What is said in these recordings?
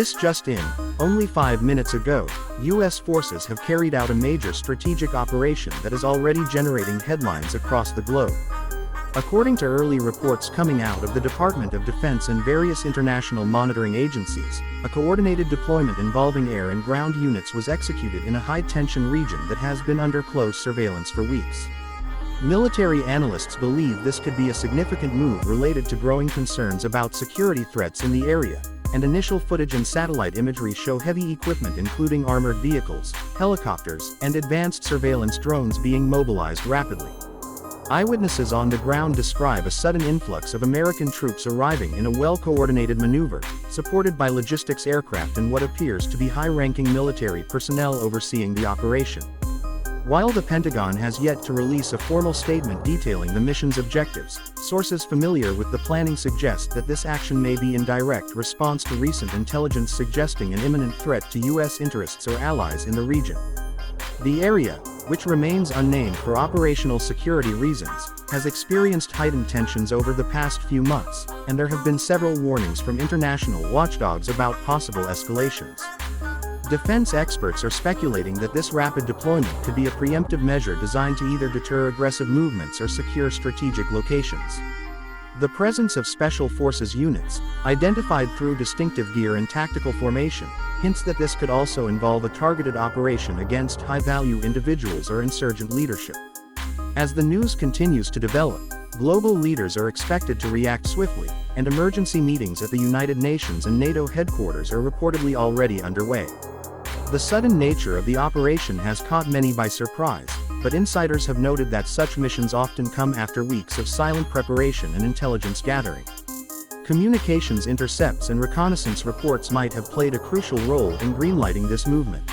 This just in, only 5 minutes ago, U.S. forces have carried out a major strategic operation that is already generating headlines across the globe. According to early reports coming out of the Department of Defense and various international monitoring agencies, a coordinated deployment involving air and ground units was executed in a high-tension region that has been under close surveillance for weeks. Military analysts believe this could be a significant move related to growing concerns about security threats in the area, and initial footage and satellite imagery show heavy equipment including armored vehicles, helicopters, and advanced surveillance drones being mobilized rapidly. Eyewitnesses on the ground describe a sudden influx of American troops arriving in a well-coordinated maneuver, supported by logistics aircraft and what appears to be high-ranking military personnel overseeing the operation. While the Pentagon has yet to release a formal statement detailing the mission's objectives, sources familiar with the planning suggest that this action may be in direct response to recent intelligence suggesting an imminent threat to U.S. interests or allies in the region. The area, which remains unnamed for operational security reasons, has experienced heightened tensions over the past few months, and there have been several warnings from international watchdogs about possible escalations. Defense experts are speculating that this rapid deployment could be a preemptive measure designed to either deter aggressive movements or secure strategic locations. The presence of Special Forces units, identified through distinctive gear and tactical formation, hints that this could also involve a targeted operation against high-value individuals or insurgent leadership. As the news continues to develop, global leaders are expected to react swiftly, and emergency meetings at the United Nations and NATO headquarters are reportedly already underway. The sudden nature of the operation has caught many by surprise, but insiders have noted that such missions often come after weeks of silent preparation and intelligence gathering. Communications intercepts and reconnaissance reports might have played a crucial role in greenlighting this movement.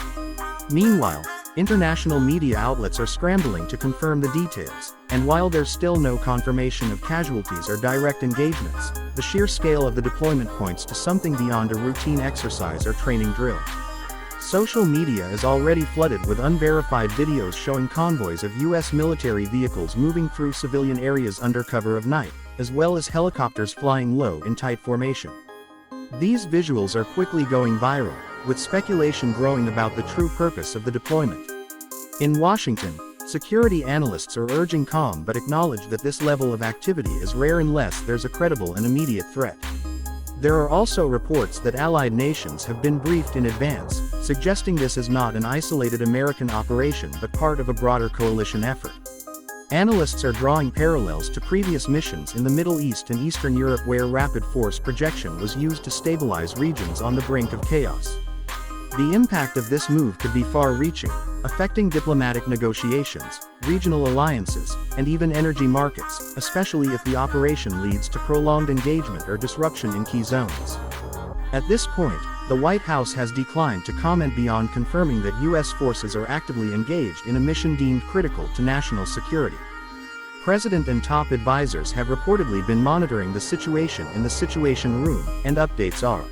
Meanwhile, international media outlets are scrambling to confirm the details, and while there's still no confirmation of casualties or direct engagements, the sheer scale of the deployment points to something beyond a routine exercise or training drill. Social media is already flooded with unverified videos showing convoys of U.S. military vehicles moving through civilian areas under cover of night, as well as helicopters flying low in tight formation. These visuals are quickly going viral, with speculation growing about the true purpose of the deployment. In Washington, security analysts are urging calm but acknowledge that this level of activity is rare unless there's a credible and immediate threat. There are also reports that allied nations have been briefed in advance, suggesting this is not an isolated American operation but part of a broader coalition effort. Analysts are drawing parallels to previous missions in the Middle East and Eastern Europe where rapid force projection was used to stabilize regions on the brink of chaos. The impact of this move could be far-reaching, affecting diplomatic negotiations, regional alliances, and even energy markets, especially if the operation leads to prolonged engagement or disruption in key zones. At this point, the White House has declined to comment beyond confirming that U.S. forces are actively engaged in a mission deemed critical to national security. President and top advisors have reportedly been monitoring the situation in the Situation Room, and updates are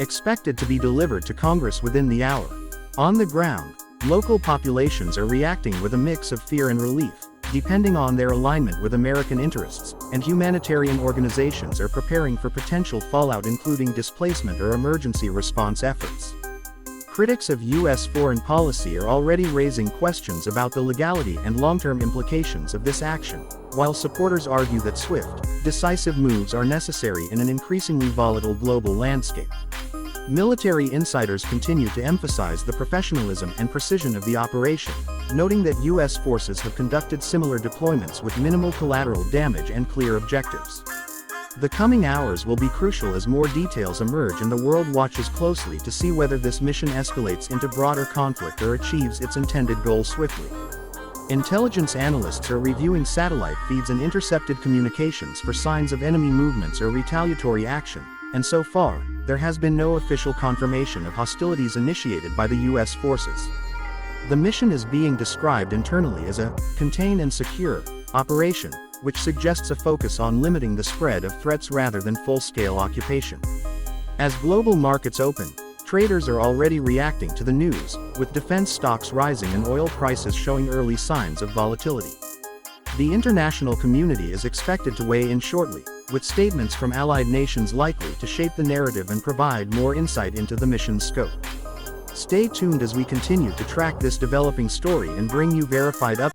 expected to be delivered to Congress within the hour. On the ground, local populations are reacting with a mix of fear and relief, depending on their alignment with American interests, and humanitarian organizations are preparing for potential fallout including displacement or emergency response efforts. Critics of U.S. foreign policy are already raising questions about the legality and long-term implications of this action, while supporters argue that swift, decisive moves are necessary in an increasingly volatile global landscape. Military insiders continue to emphasize the professionalism and precision of the operation, noting that U.S. forces have conducted similar deployments with minimal collateral damage and clear objectives. The coming hours will be crucial as more details emerge and the world watches closely to see whether this mission escalates into broader conflict or achieves its intended goal swiftly. Intelligence analysts are reviewing satellite feeds and intercepted communications for signs of enemy movements or retaliatory action, and so far, there has been no official confirmation of hostilities initiated by the U.S. forces. The mission is being described internally as a contain and secure operation, which suggests a focus on limiting the spread of threats rather than full-scale occupation. As global markets open, traders are already reacting to the news, with defense stocks rising and oil prices showing early signs of volatility. The international community is expected to weigh in shortly, with statements from allied nations likely to shape the narrative and provide more insight into the mission's scope. Stay tuned as we continue to track this developing story and bring you verified updates